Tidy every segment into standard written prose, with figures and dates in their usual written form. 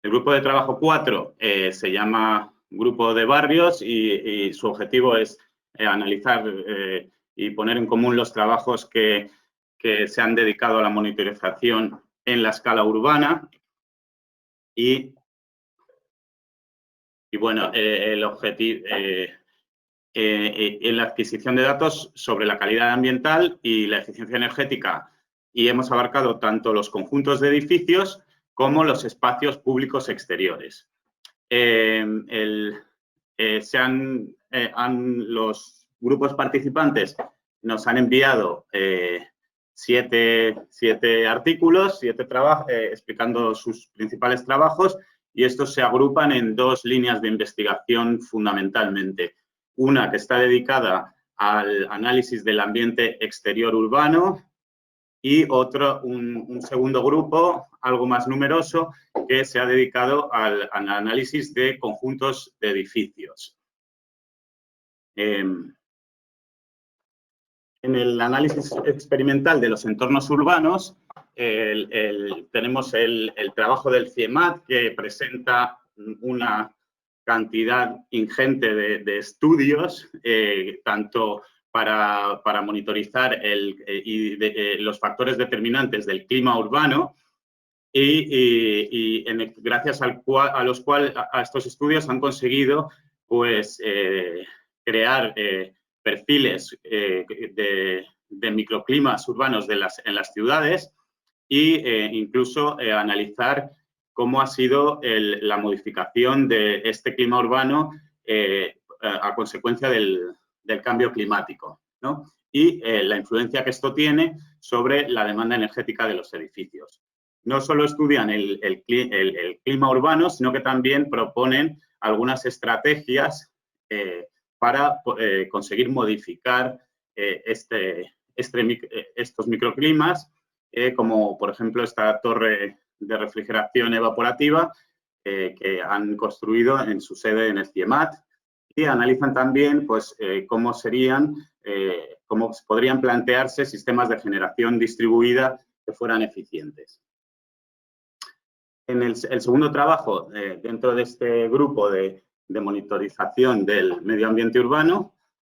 El grupo de trabajo 4 se llama Grupo de Barrios y su objetivo es analizar y poner en común los trabajos que se han dedicado a la monitorización en la escala urbana y bueno, el objetivo en la adquisición de datos sobre la calidad ambiental y la eficiencia energética, y hemos abarcado tanto los conjuntos de edificios como los espacios públicos exteriores. Los grupos participantes nos han enviado 7 artículos, 7 trabajos explicando sus principales trabajos, y estos se agrupan en 2 líneas de investigación fundamentalmente. Una que está dedicada al análisis del ambiente exterior urbano y un segundo grupo, algo más numeroso, que se ha dedicado al análisis de conjuntos de edificios. En el análisis experimental de los entornos urbanos, tenemos el trabajo del CIEMAT, que presenta una cantidad ingente de estudios, tanto para monitorizar los factores determinantes del clima urbano y gracias a estos estudios han conseguido pues, crear perfiles de microclimas urbanos en las ciudades e incluso analizar cómo ha sido la modificación de este clima urbano a consecuencia del cambio climático, ¿no? Y la influencia que esto tiene sobre la demanda energética de los edificios. No solo estudian el clima urbano, sino que también proponen algunas estrategias para conseguir modificar estos microclimas, como por ejemplo esta torre de refrigeración evaporativa que han construido en su sede en el CIEMAT, y analizan también pues, cómo podrían plantearse sistemas de generación distribuida que fueran eficientes. En el segundo trabajo, dentro de este grupo de monitorización del medio ambiente urbano,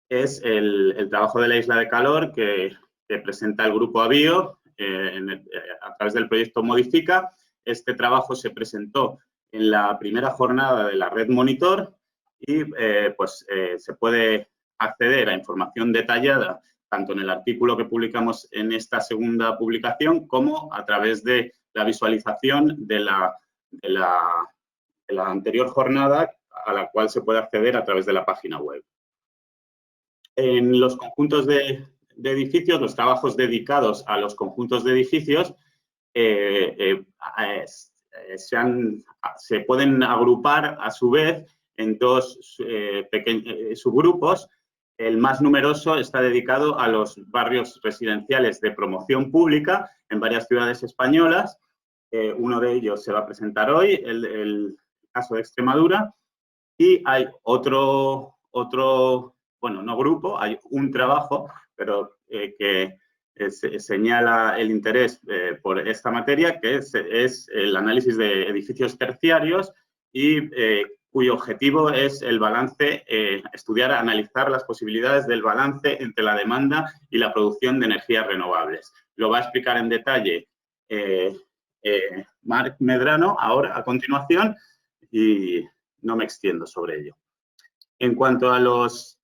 es el trabajo de la isla de calor que presenta el grupo ABIO a través del proyecto Modifica. Este trabajo se presentó en la primera jornada de la red Monitor y se puede acceder a información detallada tanto en el artículo que publicamos en esta segunda publicación como a través de la visualización de la anterior jornada, a la cual se puede acceder a través de la página web. En los conjuntos de edificios, los trabajos dedicados a los conjuntos de edificios se pueden agrupar a su vez en 2 subgrupos. El más numeroso está dedicado a los barrios residenciales de promoción pública en varias ciudades españolas. Uno de ellos se va a presentar hoy, el caso de Extremadura, y hay bueno, no grupo, hay un trabajo, pero que señala el interés por esta materia, que es el análisis de edificios terciarios y cuyo objetivo es el balance, estudiar, analizar las posibilidades del balance entre la demanda y la producción de energías renovables. Lo va a explicar en detalle Marc Medrano ahora, a continuación, y no me extiendo sobre ello. En cuanto a los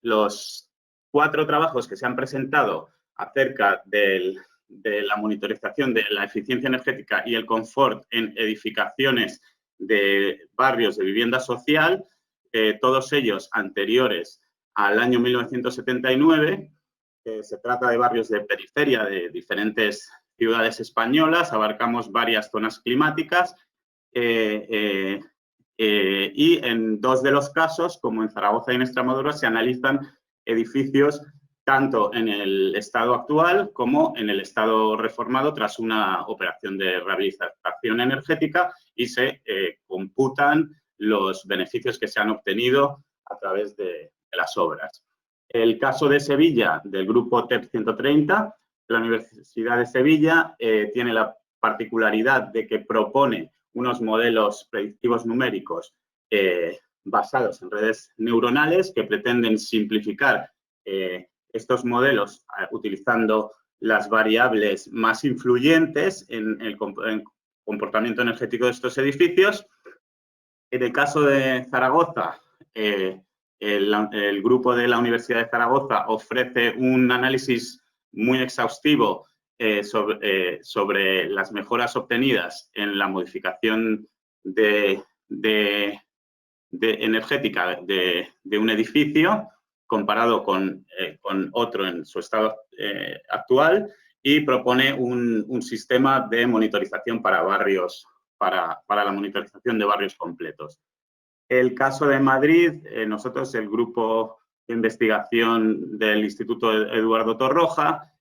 4 trabajos que se han presentado acerca de la monitorización de la eficiencia energética y el confort en edificaciones de barrios de vivienda social, todos ellos anteriores al año 1979. Se trata de barrios de periferia de diferentes ciudades españolas, abarcamos varias zonas climáticas y en 2 de los casos, como en Zaragoza y en Extremadura, se analizan edificios tanto en el estado actual como en el estado reformado tras una operación de rehabilitación energética y se computan los beneficios que se han obtenido a través de las obras. El caso de Sevilla, del grupo TEP 130, la Universidad de Sevilla tiene la particularidad de que propone unos modelos predictivos numéricos basados en redes neuronales que pretenden simplificar estos modelos utilizando las variables más influyentes en el comportamiento energético de estos edificios. En el caso de Zaragoza, el grupo de la Universidad de Zaragoza ofrece un análisis muy exhaustivo sobre las mejoras obtenidas en la modificación energética de un edificio comparado con otro en su estado actual, y propone un sistema de monitorización para barrios, para la monitorización de barrios completos. El caso de Madrid, nosotros, el grupo de investigación del Instituto Eduardo Torroja,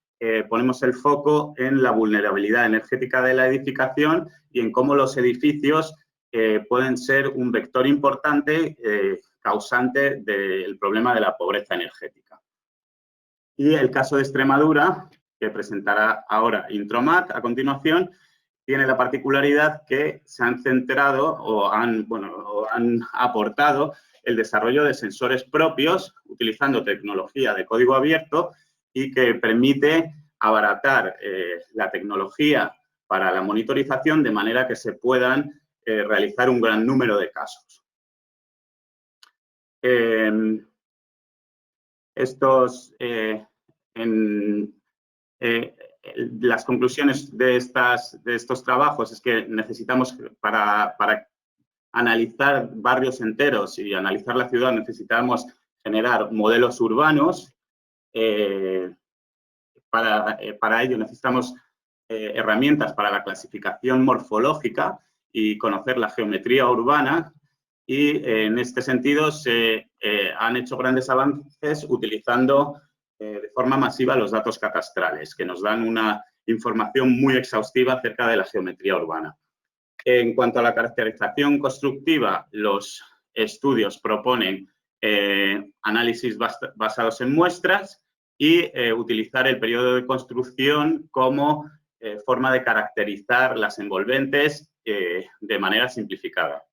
ponemos el foco en la vulnerabilidad energética de la edificación y en cómo los edificios pueden ser un vector importante causante del problema de la pobreza energética. Y el caso de Extremadura, que presentará ahora Intromat a continuación, tiene la particularidad que se han centrado o han aportado el desarrollo de sensores propios utilizando tecnología de código abierto y que permite abaratar la tecnología para la monitorización de manera que se puedan realizar un gran número de casos. Las conclusiones de estos trabajos es que necesitamos, para analizar barrios enteros y analizar la ciudad, necesitamos generar modelos urbanos. Para ello necesitamos herramientas para la clasificación morfológica y conocer la geometría urbana, y en este sentido se han hecho grandes avances utilizando de forma masiva los datos catastrales, que nos dan una información muy exhaustiva acerca de la geometría urbana. En cuanto a la caracterización constructiva, los estudios proponen análisis basados en muestras y utilizar el periodo de construcción como forma de caracterizar las envolventes de manera simplificada.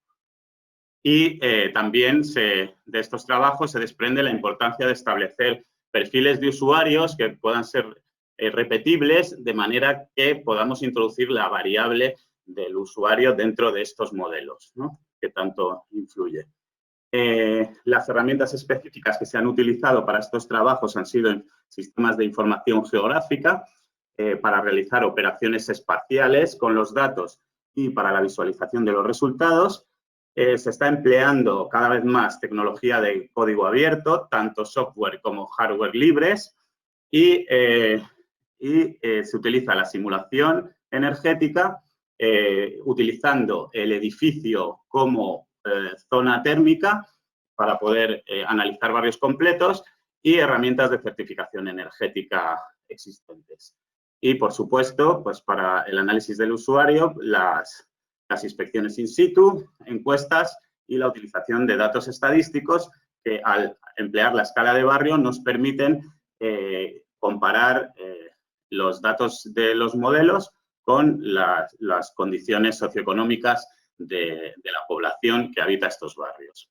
Y también de estos trabajos se desprende la importancia de establecer perfiles de usuarios que puedan ser repetibles, de manera que podamos introducir la variable del usuario dentro de estos modelos, ¿no?, que tanto influye. Las herramientas específicas que se han utilizado para estos trabajos han sido en sistemas de información geográfica para realizar operaciones espaciales con los datos y para la visualización de los resultados. Se está empleando cada vez más tecnología de código abierto, tanto software como hardware libres, y se utiliza la simulación energética utilizando el edificio como zona térmica para poder analizar barrios completos y herramientas de certificación energética existentes. Y, por supuesto, pues para el análisis del usuario, las inspecciones in situ, encuestas y la utilización de datos estadísticos que, al emplear la escala de barrio, nos permiten comparar los datos de los modelos con las condiciones socioeconómicas de la población que habita estos barrios.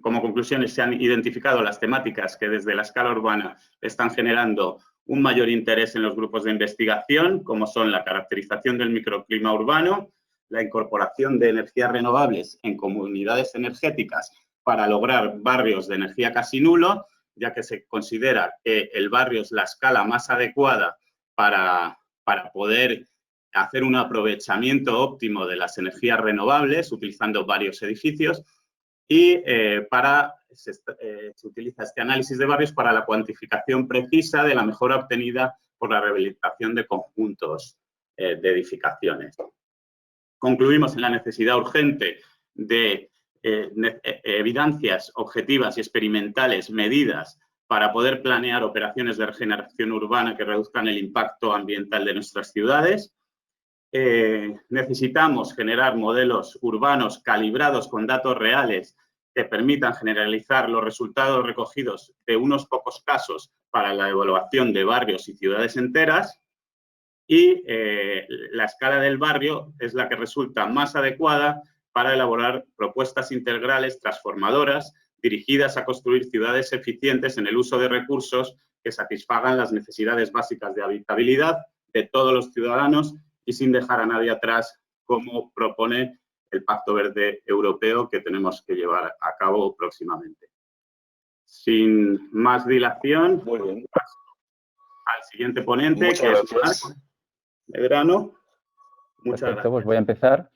Como conclusiones, se han identificado las temáticas que desde la escala urbana están generando un mayor interés en los grupos de investigación, como son la caracterización del microclima urbano, la incorporación de energías renovables en comunidades energéticas para lograr barrios de energía casi nulo, ya que se considera que el barrio es la escala más adecuada para poder hacer un aprovechamiento óptimo de las energías renovables utilizando varios edificios, y se utiliza este análisis de barrios para la cuantificación precisa de la mejora obtenida por la rehabilitación de conjuntos de edificaciones. Concluimos en la necesidad urgente de evidencias objetivas y experimentales medidas para poder planear operaciones de regeneración urbana que reduzcan el impacto ambiental de nuestras ciudades. Necesitamos generar modelos urbanos calibrados con datos reales que permitan generalizar los resultados recogidos de unos pocos casos para la evaluación de barrios y ciudades enteras. y la escala del barrio es la que resulta más adecuada para elaborar propuestas integrales transformadoras dirigidas a construir ciudades eficientes en el uso de recursos que satisfagan las necesidades básicas de habitabilidad de todos los ciudadanos y sin dejar a nadie atrás, como propone el Pacto Verde Europeo que tenemos que llevar a cabo próximamente. Sin más dilación, muy bien, paso al siguiente ponente, muchas que gracias. es Marc Medrano. Muchas Perfecto, gracias. pues voy a empezar.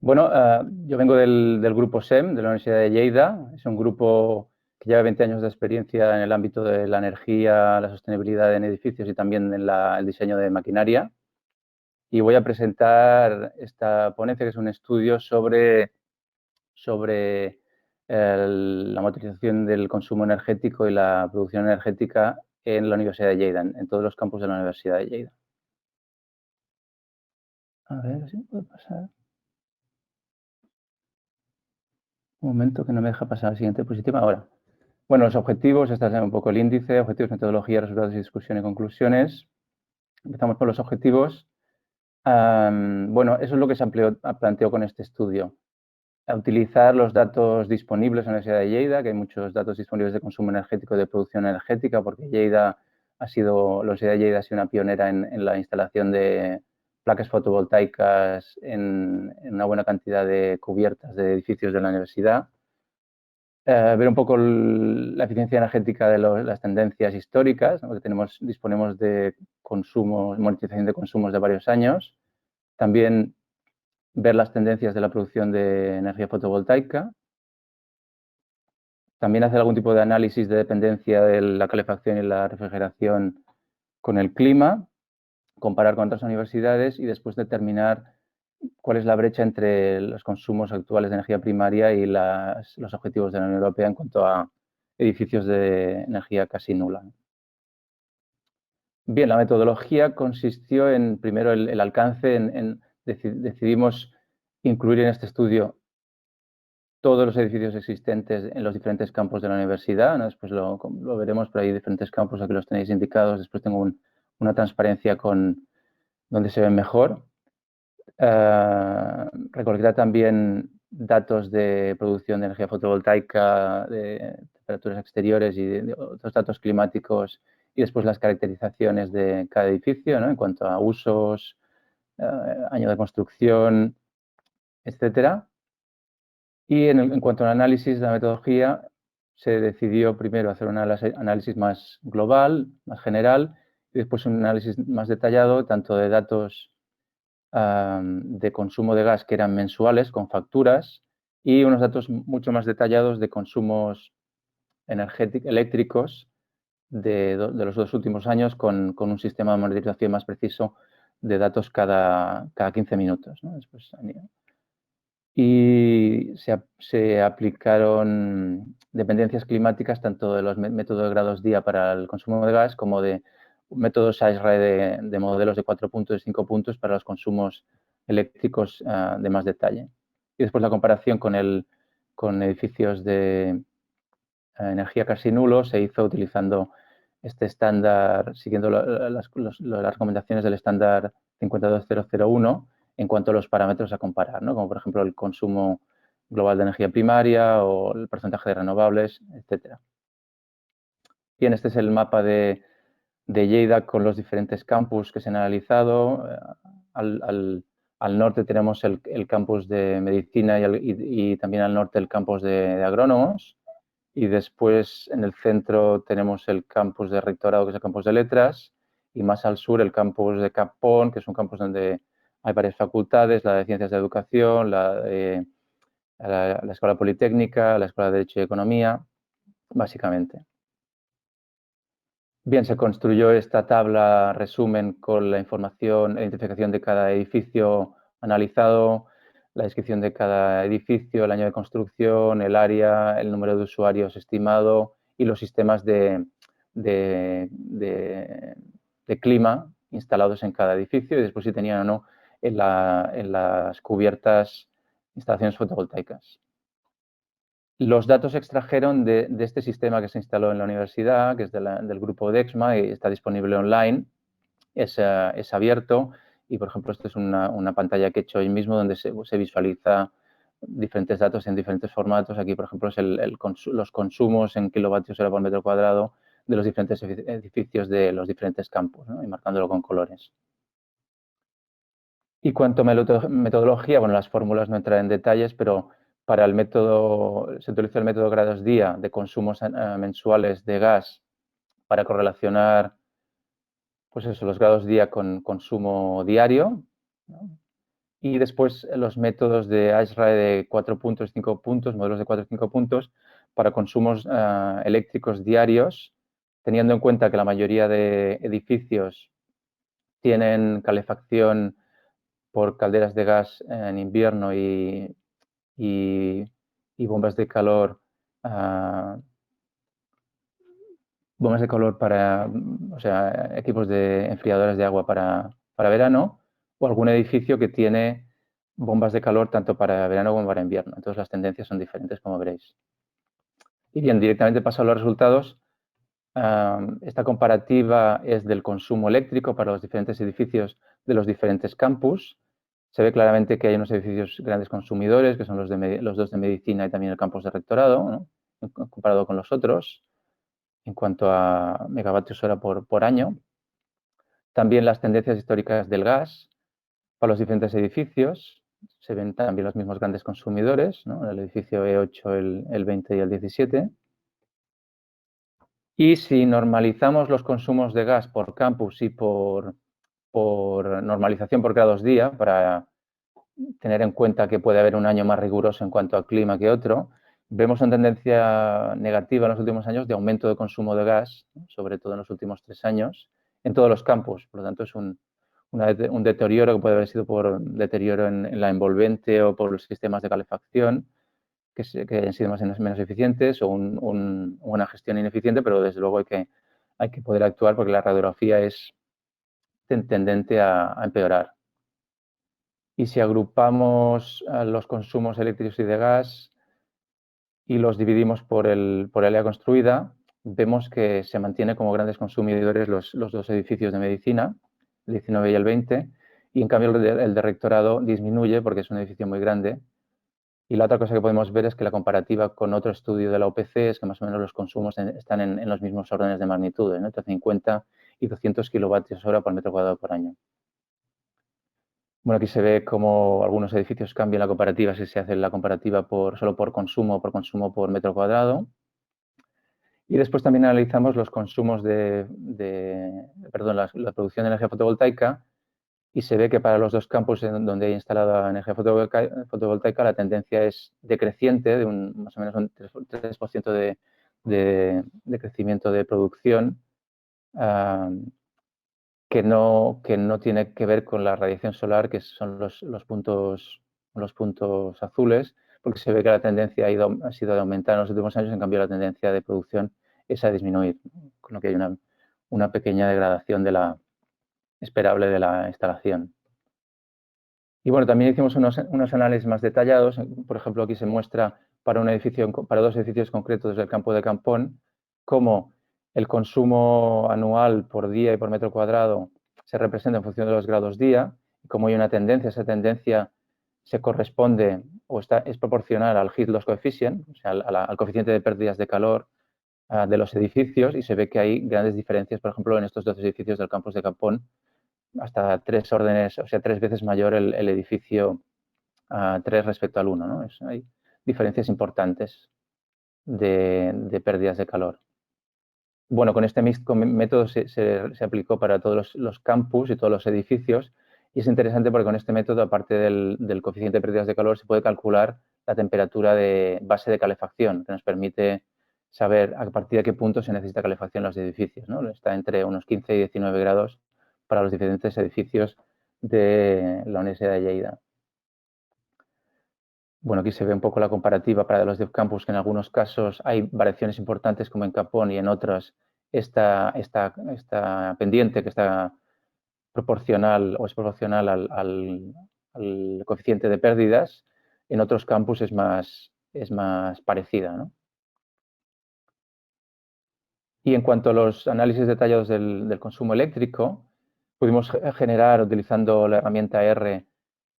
Yo vengo del grupo SEM, de la Universidad de Lleida. Es un grupo que lleva 20 años de experiencia en el ámbito de la energía, la sostenibilidad en edificios y también en el diseño de maquinaria. Y voy a presentar esta ponencia, que es un estudio sobre la motorización del consumo energético y la producción energética en la Universidad de Lleida, en todos los campus de la Universidad de Lleida. A ver si puede pasar. Un momento que no me deja pasar al siguiente diapositiva. Ahora. Bueno, los objetivos, este es un poco el índice, objetivos, metodología, resultados y discusión y conclusiones. Empezamos por los objetivos. Bueno, eso es lo que se planteó con este estudio. A utilizar los datos disponibles en la Universidad de Lleida, que hay muchos datos disponibles de consumo energético y de producción energética, porque la Universidad de Lleida ha sido una pionera en la instalación de placas fotovoltaicas en una buena cantidad de cubiertas de edificios de la universidad. Ver un poco la eficiencia energética de las tendencias históricas, ¿no? Disponemos de monetización de consumos de varios años. También ver las tendencias de la producción de energía fotovoltaica. También hacer algún tipo de análisis de dependencia de la calefacción y la refrigeración con el clima, comparar con otras universidades y después determinar cuál es la brecha entre los consumos actuales de energía primaria y los objetivos de la Unión Europea en cuanto a edificios de energía casi nula. Bien, la metodología consistió en, primero, el alcance. Decidimos incluir en este estudio todos los edificios existentes en los diferentes campus de la universidad, ¿no? Después lo veremos, pero hay diferentes campus, aquí los tenéis indicados. Después tengo una transparencia con donde se ven mejor. Recolectar también datos de producción de energía fotovoltaica, de temperaturas exteriores y de otros datos climáticos, y después las caracterizaciones de cada edificio, ¿no? En cuanto a usos, año de construcción, etcétera. Y en cuanto al análisis de la metodología, se decidió primero hacer un análisis más global, más general, y después un análisis más detallado, tanto de datos de consumo de gas que eran mensuales, con facturas, y unos datos mucho más detallados de consumos eléctricos de los 2 últimos años, con un sistema de monitorización más preciso de datos cada 15 minutos, ¿no? Después, y se aplicaron dependencias climáticas tanto de los métodos de grados día para el consumo de gas como de métodos AISRAE de modelos de 4 puntos y 5 puntos para los consumos eléctricos de más detalle. Y después la comparación con edificios de energía casi nulo se hizo utilizando este estándar, siguiendo las recomendaciones del estándar 52001 en cuanto a los parámetros a comparar, ¿no? Como por ejemplo el consumo global de energía primaria o el porcentaje de renovables, etc. Bien, este es el mapa de Lleida con los diferentes campus que se han analizado. Al norte tenemos el campus de medicina y también al norte el campus de agrónomos. Y después en el centro tenemos el campus de rectorado, que es el campus de letras, y más al sur el campus de Capón, que es un campus donde hay varias facultades, la de Ciencias de Educación, la Escuela Politécnica, la Escuela de Derecho y Economía, básicamente. Bien, se construyó esta tabla resumen con la información, la identificación de cada edificio analizado, la descripción de cada edificio, el año de construcción, el área, el número de usuarios estimado y los sistemas de clima instalados en cada edificio y después si tenían o no en las cubiertas instalaciones fotovoltaicas. Los datos se extrajeron de este sistema que se instaló en la universidad, que es del grupo DEXMA y está disponible online. es abierto y, por ejemplo, esto es una pantalla que he hecho hoy mismo donde se visualiza diferentes datos en diferentes formatos. Aquí, por ejemplo, es los consumos en kilovatios hora por metro cuadrado de los diferentes edificios de los diferentes campos, ¿no? Y marcándolo con colores. Y cuanto a metodología, bueno, las fórmulas no entraré en detalles, pero para el método, se utiliza el método grados día de consumos mensuales de gas para correlacionar, pues eso, los grados día con consumo diario, ¿no? Y después los métodos de ASRAE de 4 puntos, 5 puntos, modelos de 4 y 5 puntos para consumos eléctricos diarios, teniendo en cuenta que la mayoría de edificios tienen calefacción por calderas de gas en invierno y bombas de calor para, o sea, equipos de enfriadores de agua para verano, o algún edificio que tiene bombas de calor tanto para verano como para invierno. Entonces las tendencias son diferentes, como veréis. Y bien, directamente paso a los resultados. Esta comparativa es del consumo eléctrico para los diferentes edificios de los diferentes campus. Se ve claramente que hay unos edificios grandes consumidores, que son los dos de medicina y también el campus de rectorado, ¿no? Comparado con los otros, en cuanto a megavatios hora por año. También las tendencias históricas del gas para los diferentes edificios. Se ven también los mismos grandes consumidores, ¿no? El edificio E8, el 20 y el 17. Y si normalizamos los consumos de gas por campus y por normalización por grados día, para tener en cuenta que puede haber un año más riguroso en cuanto al clima que otro, vemos una tendencia negativa en los últimos años de aumento de consumo de gas, sobre todo en los últimos 3 años, en todos los campus. Por lo tanto, es un deterioro que puede haber sido por deterioro en la envolvente o por los sistemas de calefacción, que han sido menos eficientes, o una gestión ineficiente, pero desde luego hay que poder actuar porque la radiografía es tendente a empeorar. Y si agrupamos los consumos eléctricos y de gas y los dividimos por el área construida, vemos que se mantiene como grandes consumidores los dos edificios de medicina, el 19 y el 20, y en cambio el de rectorado disminuye porque es un edificio muy grande. Y la otra cosa que podemos ver es que la comparativa con otro estudio de la OPC es que más o menos los consumos están en los mismos órdenes de magnitud, ¿no? Entre 50 y 200 kilovatios hora por metro cuadrado por año. Bueno, aquí se ve cómo algunos edificios cambian la comparativa si se hace la comparativa solo por consumo por metro cuadrado. Y después también analizamos los consumos la producción de energía fotovoltaica, y se ve que para los dos campus donde hay instalada energía fotovoltaica la tendencia es decreciente, de más o menos un 3% de crecimiento de producción, que no tiene que ver con la radiación solar, que son los puntos azules, porque se ve que la tendencia ha sido de aumentar en los últimos años, en cambio la tendencia de producción es a disminuir, con lo que hay una pequeña degradación esperable de la instalación. Y bueno, también hicimos unos análisis más detallados. Por ejemplo, aquí se muestra para dos edificios concretos del campo de Campón, cómo el consumo anual por día y por metro cuadrado se representa en función de los grados día, y cómo hay una tendencia. Esa tendencia se corresponde o es proporcional al heat loss coefficient, o sea, al coeficiente de pérdidas de calor de los edificios, y se ve que hay grandes diferencias, por ejemplo, en estos dos edificios del campus de Campón, hasta 3 órdenes, o sea, 3 veces mayor el edificio 3 respecto al 1, ¿no? Hay diferencias importantes de pérdidas de calor. Bueno, con este método se aplicó para todos los campus y todos los edificios, y es interesante porque con este método, aparte del coeficiente de pérdidas de calor, se puede calcular la temperatura de base de calefacción, que nos permite saber a partir de qué punto se necesita calefacción en los edificios, ¿no? Está entre unos 15 y 19 grados para los diferentes edificios de la Universidad de Lleida. Bueno, aquí se ve un poco la comparativa para los campus, que en algunos casos hay variaciones importantes como en Campón, y en otras esta pendiente que está proporcional o es proporcional al coeficiente de pérdidas. En otros campus es más parecida, ¿no? Y en cuanto a los análisis detallados del consumo eléctrico, pudimos generar, utilizando la herramienta R,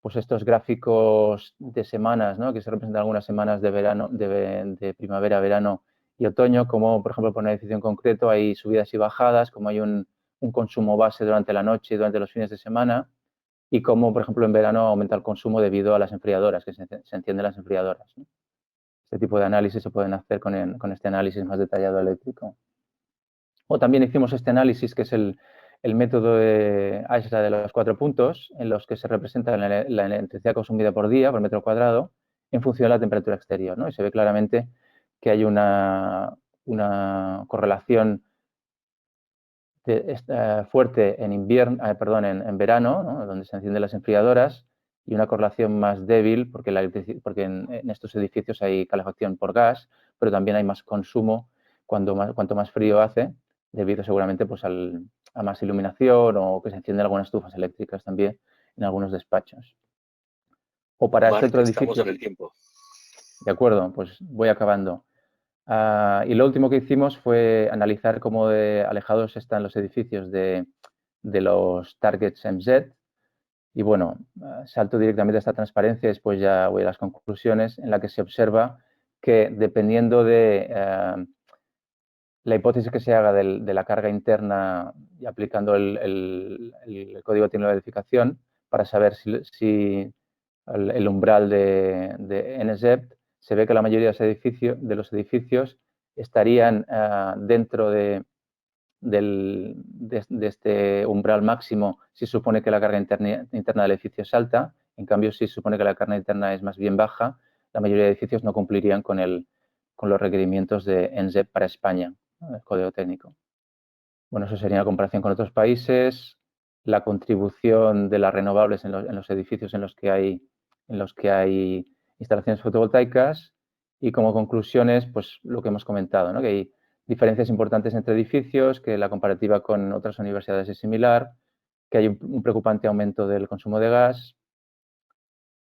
pues estos gráficos de semanas, ¿no? Que se representan algunas semanas de verano, de primavera, verano y otoño, como por ejemplo por un edificio en concreto hay subidas y bajadas, como hay un consumo base durante la noche y durante los fines de semana, y como por ejemplo en verano aumenta el consumo debido a las enfriadoras, que se encienden las enfriadoras, ¿no? Este tipo de análisis se pueden hacer con este análisis más detallado eléctrico. O también hicimos este análisis, que es el método de AISRA de los 4 puntos, en los que se representa la electricidad consumida por día, por metro cuadrado, en función de la temperatura exterior, ¿no? Y se ve claramente que hay una correlación fuerte en en verano, ¿no? Donde se encienden las enfriadoras, y una correlación más débil porque en estos edificios hay calefacción por gas, pero también hay más consumo cuanto más frío hace, debido seguramente pues, a más iluminación o que se encienden algunas estufas eléctricas también en algunos despachos. O para este Marc, otro estamos edificio. en el tiempo. De acuerdo, pues voy acabando. Y lo último que hicimos fue analizar cómo alejados están los edificios de los targets MZ. Y bueno, salto directamente a esta transparencia y después ya voy a las conclusiones, en la que se observa que dependiendo de la hipótesis que se haga de la carga interna y aplicando el código de verificación para saber si el umbral de NZEP, se ve que la mayoría de los edificios estarían dentro de este umbral máximo si supone que la carga interna del edificio es alta. En cambio, si supone que la carga interna es más bien baja, la mayoría de edificios no cumplirían con los requerimientos de NZEP para España, ¿no? El código técnico. Bueno, eso sería la comparación con otros países, la contribución de las renovables en los edificios en los que hay instalaciones fotovoltaicas, y como conclusiones, pues lo que hemos comentado, ¿no? Que hay diferencias importantes entre edificios, que la comparativa con otras universidades es similar, que hay un preocupante aumento del consumo de gas,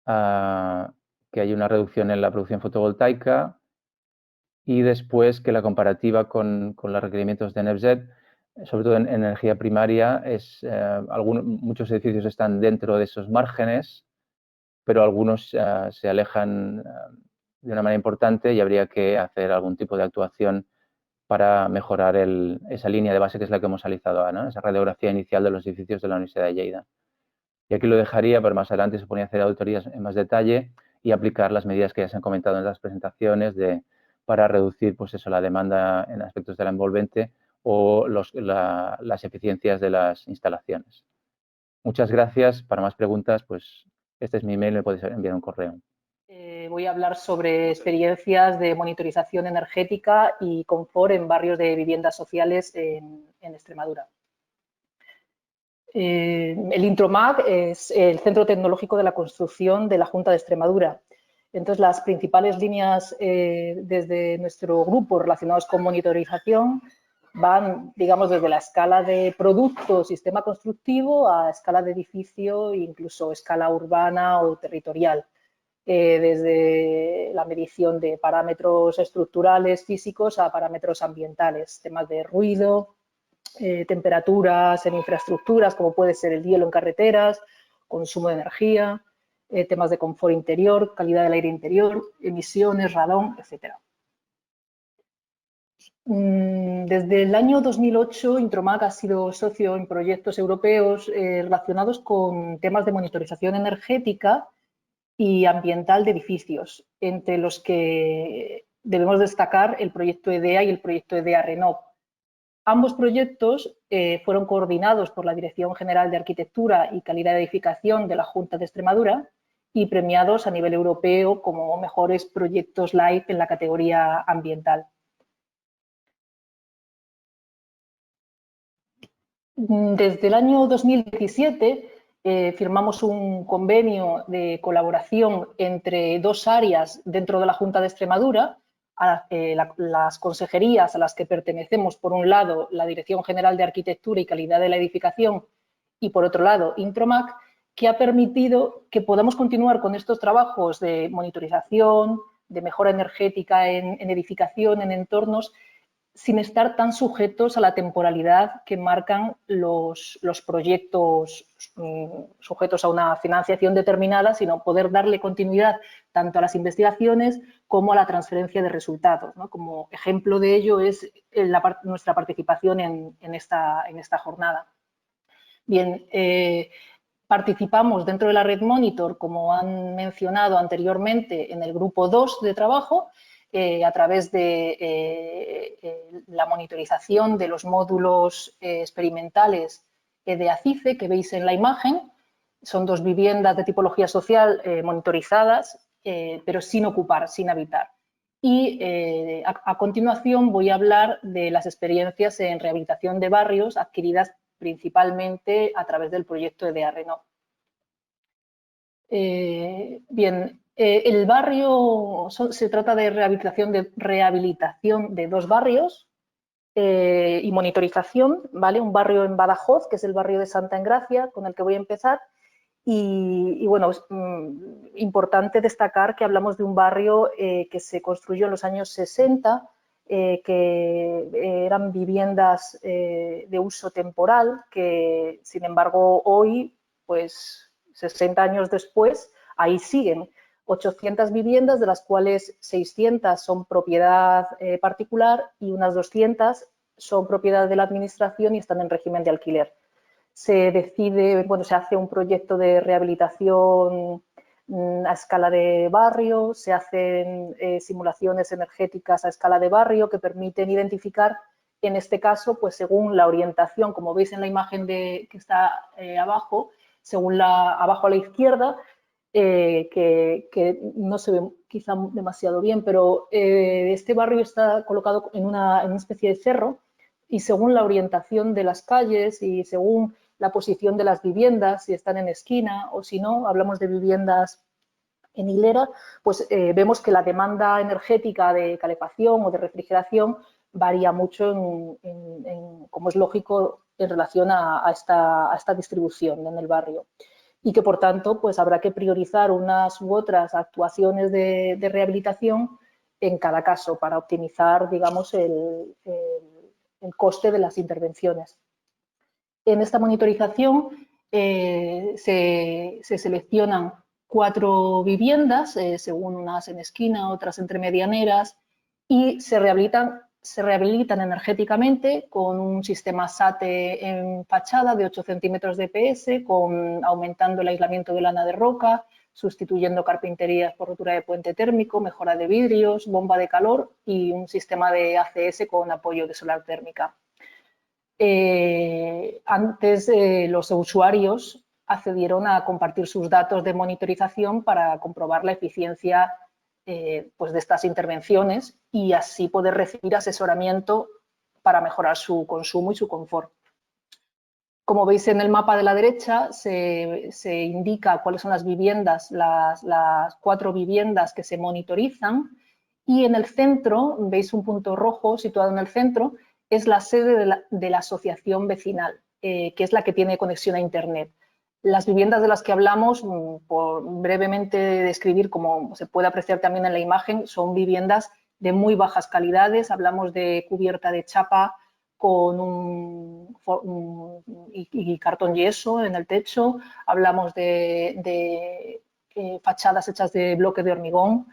que hay una reducción en la producción fotovoltaica, y después que la comparativa con los requerimientos de NEPSEP, sobre todo en energía primaria, muchos edificios están dentro de esos márgenes, pero algunos se alejan de una manera importante y habría que hacer algún tipo de actuación para mejorar esa línea de base, que es la que hemos analizado ahora, ¿no? Esa radiografía inicial de los edificios de la Universidad de Lleida. Y aquí lo dejaría, pero más adelante se ponía a hacer auditorías en más detalle y aplicar las medidas que ya se han comentado en las presentaciones para reducir pues eso, la demanda en aspectos de la envolvente o las eficiencias de las instalaciones. Muchas gracias. Para más preguntas, pues este es mi email, me podéis enviar un correo. Voy a hablar sobre experiencias de monitorización energética y confort en barrios de viviendas sociales en Extremadura. El Intromag es el Centro Tecnológico de la Construcción de la Junta de Extremadura. Entonces, las principales líneas desde nuestro grupo relacionados con monitorización van, digamos, desde la escala de producto, sistema constructivo, a escala de edificio e incluso escala urbana o territorial. Desde la medición de parámetros estructurales, físicos, a parámetros ambientales, temas de ruido, temperaturas en infraestructuras, como puede ser el hielo en carreteras, consumo de energía, temas de confort interior, calidad del aire interior, emisiones, radón, etc. Desde el año 2008, Intromag ha sido socio en proyectos europeos relacionados con temas de monitorización energética y ambiental de edificios, entre los que debemos destacar el proyecto EDEA y el proyecto EDEA Renov. Ambos proyectos fueron coordinados por la Dirección General de Arquitectura y Calidad de Edificación de la Junta de Extremadura y premiados a nivel europeo como mejores proyectos LIFE en la categoría ambiental. Desde el año 2017 firmamos un convenio de colaboración entre dos áreas dentro de la Junta de Extremadura, las consejerías a las que pertenecemos, por un lado, la Dirección General de Arquitectura y Calidad de la Edificación, y por otro lado, Intromag, que ha permitido que podamos continuar con estos trabajos de monitorización, de mejora energética en edificación, en entornos, sin estar tan sujetos a la temporalidad que marcan los proyectos sujetos a una financiación determinada, sino poder darle continuidad tanto a las investigaciones como a la transferencia de resultados, ¿no? Como ejemplo de ello es nuestra participación en esta jornada. Bien, participamos dentro de la red Monitor, como han mencionado anteriormente, en el grupo 2 de trabajo, a través de la monitorización de los módulos experimentales de ACICE, que veis en la imagen. Son 2 viviendas de tipología social monitorizadas, pero sin ocupar, sin habitar. Y a continuación voy a hablar de las experiencias en rehabilitación de barrios adquiridas principalmente a través del proyecto EDA-Renov. Bien, el barrio se trata de rehabilitación de 2 barrios y monitorización, ¿vale? Un barrio en Badajoz, que es el barrio de Santa Engracia, con el que voy a empezar. Y bueno, es importante destacar que hablamos de un barrio que se construyó en los años 60, que eran viviendas de uso temporal, que sin embargo hoy, pues 60 años después, ahí siguen 800 viviendas, de las cuales 600 son propiedad particular y unas 200 son propiedad de la administración y están en régimen de alquiler. Se decide, bueno, se hace un proyecto de rehabilitación a escala de barrio, se hacen simulaciones energéticas a escala de barrio que permiten identificar, en este caso, pues según la orientación, como veis en la imagen que está abajo, abajo a la izquierda, que no se ve quizá demasiado bien, pero este barrio está colocado en una especie de cerro y según la orientación de las calles y según la posición de las viviendas, si están en esquina o si no, hablamos de viviendas en hilera, pues vemos que la demanda energética de calefacción o de refrigeración varía mucho, como es lógico, en relación a esta distribución en el barrio. Y que, por tanto, pues habrá que priorizar unas u otras actuaciones de rehabilitación en cada caso para optimizar, digamos, el coste de las intervenciones. En esta monitorización se seleccionan 4 viviendas, según unas en esquina, otras entre medianeras, y se rehabilitan energéticamente con un sistema SATE en fachada de 8 centímetros de PS, aumentando el aislamiento de lana de roca, sustituyendo carpinterías por rotura de puente térmico, mejora de vidrios, bomba de calor y un sistema de ACS con apoyo de solar térmica. Antes los usuarios accedieron a compartir sus datos de monitorización para comprobar la eficiencia pues de estas intervenciones y así poder recibir asesoramiento para mejorar su consumo y su confort. Como veis en el mapa de la derecha, se indica cuáles son las viviendas, las 4 viviendas que se monitorizan y en el centro, veis un punto rojo situado en el centro, es la sede de la asociación vecinal, que es la que tiene conexión a Internet. Las viviendas de las que hablamos, por brevemente describir, como se puede apreciar también en la imagen, son viviendas de muy bajas calidades. Hablamos de cubierta de chapa con y cartón yeso en el techo. Hablamos de fachadas hechas de bloque de hormigón.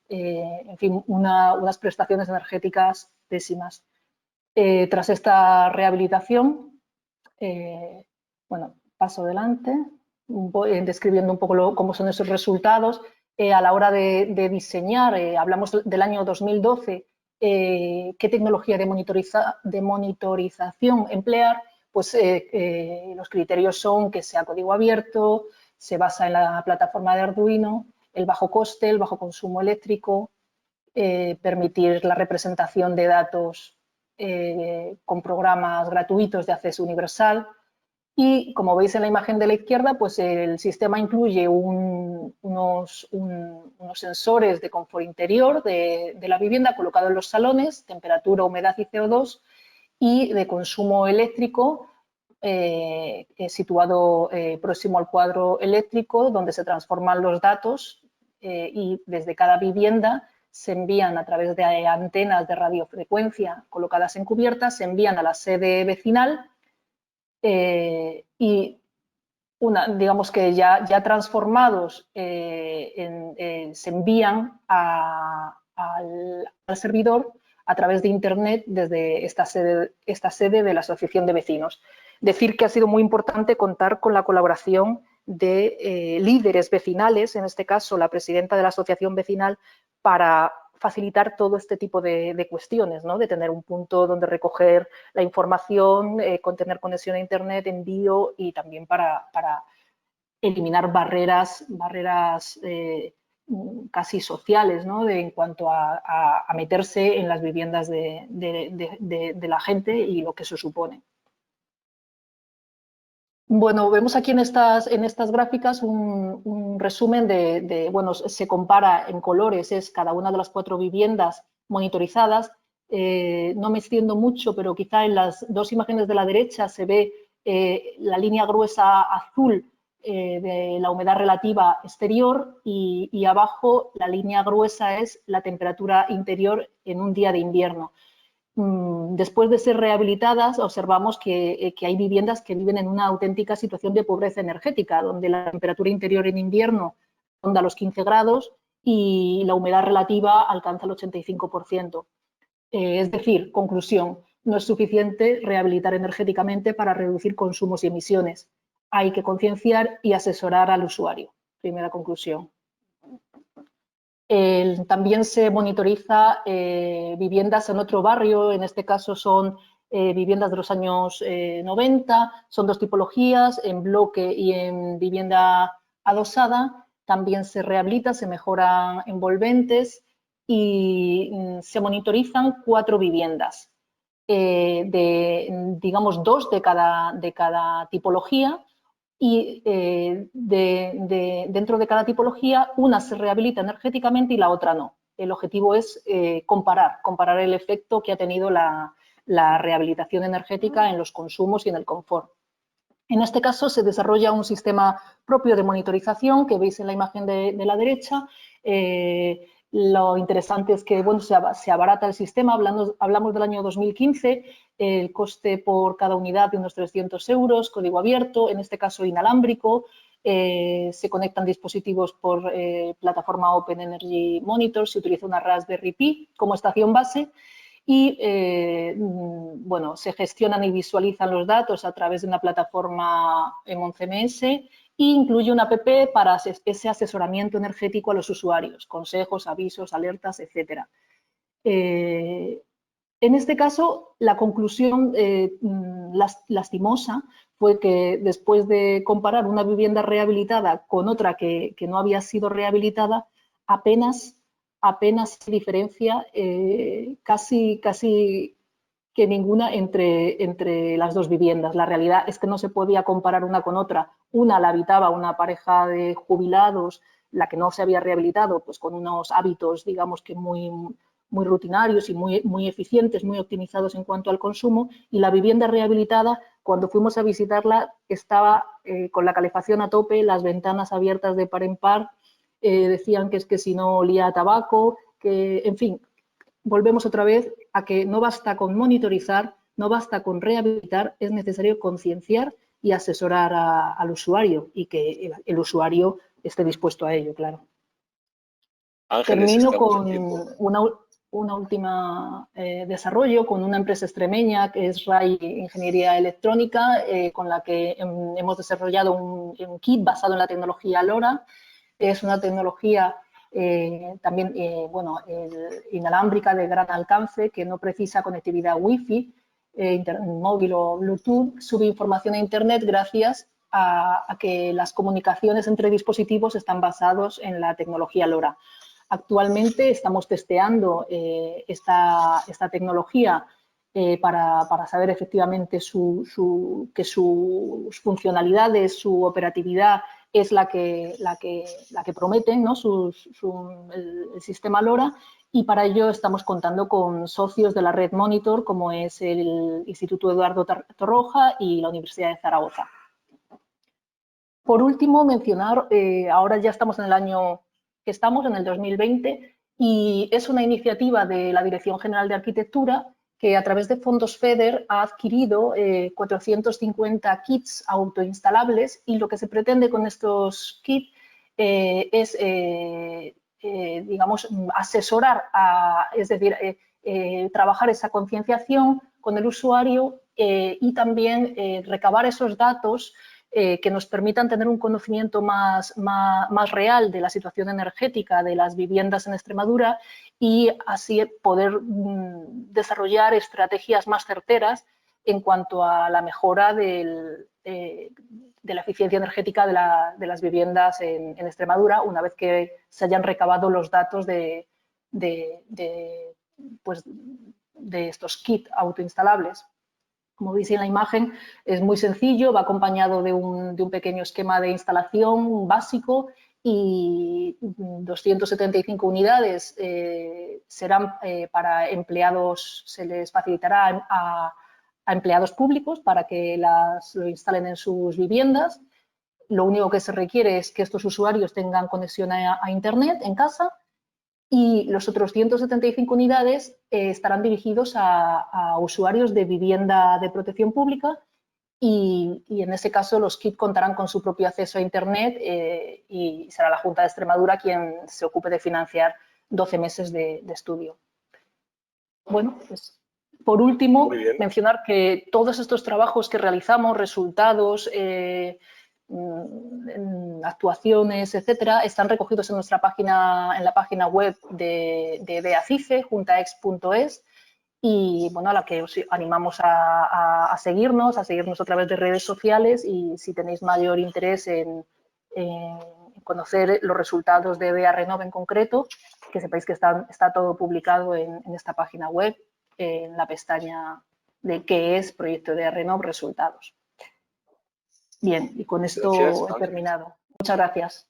En fin, unas prestaciones energéticas pésimas. Tras esta rehabilitación, bueno, paso adelante, voy describiendo un poco cómo son esos resultados. A la hora de diseñar, hablamos del año 2012, qué tecnología de monitorización emplear, pues los criterios son que sea código abierto, se basa en la plataforma de Arduino, el bajo coste, el bajo consumo eléctrico, permitir la representación de datos con programas gratuitos de acceso universal y, como veis en la imagen de la izquierda, pues el sistema incluye unos sensores de confort interior de la vivienda colocados en los salones, temperatura, humedad y CO2 y de consumo eléctrico situado próximo al cuadro eléctrico donde se transforman los datos y desde cada vivienda se envían a través de antenas de radiofrecuencia colocadas en cubiertas, se envían a la sede vecinal y digamos que ya transformados se envían al servidor a través de Internet desde esta sede de la Asociación de Vecinos. Decir que ha sido muy importante contar con la colaboración de líderes vecinales, en este caso la presidenta de la Asociación Vecinal, para facilitar todo este tipo de cuestiones, ¿no? De tener un punto donde recoger la información, con tener conexión a Internet, envío y también para eliminar barreras casi sociales, ¿no? En cuanto a meterse en las viviendas de la gente y lo que eso supone. Bueno, vemos aquí en estas gráficas un resumen bueno, se compara en colores, es cada una de las 4 viviendas monitorizadas. No me extiendo mucho, pero quizá en las 2 imágenes de la derecha se ve la línea gruesa azul de la humedad relativa exterior y abajo la línea gruesa es la temperatura interior en un día de invierno. Después de ser rehabilitadas, observamos que hay viviendas que viven en una auténtica situación de pobreza energética, donde la temperatura interior en invierno ronda los 15 grados y la humedad relativa alcanza el 85%. Es decir, conclusión, no es suficiente rehabilitar energéticamente para reducir consumos y emisiones. Hay que concienciar y asesorar al usuario. Primera conclusión. También se monitoriza viviendas en otro barrio, en este caso son viviendas de los años 90, son 2 tipologías, en bloque y en vivienda adosada. También se rehabilita, se mejoran envolventes y se monitorizan 4 viviendas, digamos 2 de cada tipología. Y dentro de cada tipología, una se rehabilita energéticamente y la otra no. El objetivo es comparar el efecto que ha tenido la rehabilitación energética en los consumos y en el confort. En este caso se desarrolla un sistema propio de monitorización que veis en la imagen de la derecha. Lo interesante es que bueno, se abarata el sistema, hablamos del año 2015, el coste por cada unidad de unos 300 euros, código abierto, en este caso inalámbrico, se conectan dispositivos por plataforma Open Energy Monitor, se utiliza una Raspberry Pi como estación base y bueno, se gestionan y visualizan los datos a través de una plataforma MonCMS e incluye una app para ese asesoramiento energético a los usuarios, consejos, avisos, alertas, etc. En este caso, la conclusión lastimosa fue que después de comparar una vivienda rehabilitada con otra que no había sido rehabilitada, apenas se diferencia casi que ninguna entre las 2 viviendas. La realidad es que no se podía comparar una con otra. Una la habitaba una pareja de jubilados, la que no se había rehabilitado, pues con unos hábitos, digamos que muy rutinarios y muy eficientes, muy optimizados en cuanto al consumo, y la vivienda rehabilitada, cuando fuimos a visitarla, estaba con la calefacción a tope, las ventanas abiertas de par en par, decían que es que si no olía a tabaco, que, en fin, volvemos otra vez a que no basta con monitorizar, no basta con rehabilitar, es necesario concienciar y asesorar al usuario y que el usuario esté dispuesto a ello, claro. Ángeles, termino con una última desarrollo con una empresa extremeña que es RAI Ingeniería Electrónica, con la que hemos desarrollado un kit basado en la tecnología LoRa. Es una tecnología también bueno, inalámbrica de gran alcance que no precisa conectividad Wi-Fi, móvil o Bluetooth, sube información a Internet gracias a que las comunicaciones entre dispositivos están basados en la tecnología LoRa. Actualmente estamos testeando esta tecnología para saber efectivamente que sus funcionalidades, su operatividad es la que prometen, ¿no? el sistema LoRa, y para ello estamos contando con socios de la red Monitor, como es el Instituto Eduardo Torroja y la Universidad de Zaragoza. Por último, mencionar, ahora ya estamos en el año que estamos, en el 2020, y es una iniciativa de la Dirección General de Arquitectura que a través de fondos FEDER ha adquirido 450 kits autoinstalables, y lo que se pretende con estos kits es, digamos, asesorar, es decir, trabajar esa concienciación con el usuario y también recabar esos datos que nos permitan tener un conocimiento más real de la situación energética de las viviendas en Extremadura y así poder desarrollar estrategias más certeras en cuanto a la mejora de la eficiencia energética de las viviendas en Extremadura, una vez que se hayan recabado los datos de estos kits autoinstalables. Como veis en la imagen, es muy sencillo, va acompañado de un pequeño esquema de instalación básico y 275 unidades serán para empleados, se les facilitará a empleados públicos para que lo instalen en sus viviendas. Lo único que se requiere es que estos usuarios tengan conexión a Internet en casa, y los otros 175 unidades estarán dirigidos a usuarios de vivienda de protección pública y en ese caso los kits contarán con su propio acceso a Internet y será la Junta de Extremadura quien se ocupe de financiar 12 meses de estudio. Bueno, pues por último, mencionar que todos estos trabajos que realizamos, resultados, actuaciones, etcétera, están recogidos en nuestra página, en la página web de EDEACIFE, juntaex.es, y bueno, a la que os animamos a seguirnos a través de redes sociales, y si tenéis mayor interés en conocer los resultados de EDEA Renove en concreto, que sepáis que está todo publicado en esta página web, en la pestaña de qué es Proyecto EDEA Renove Resultados. Bien, y con esto he terminado. Muchas gracias.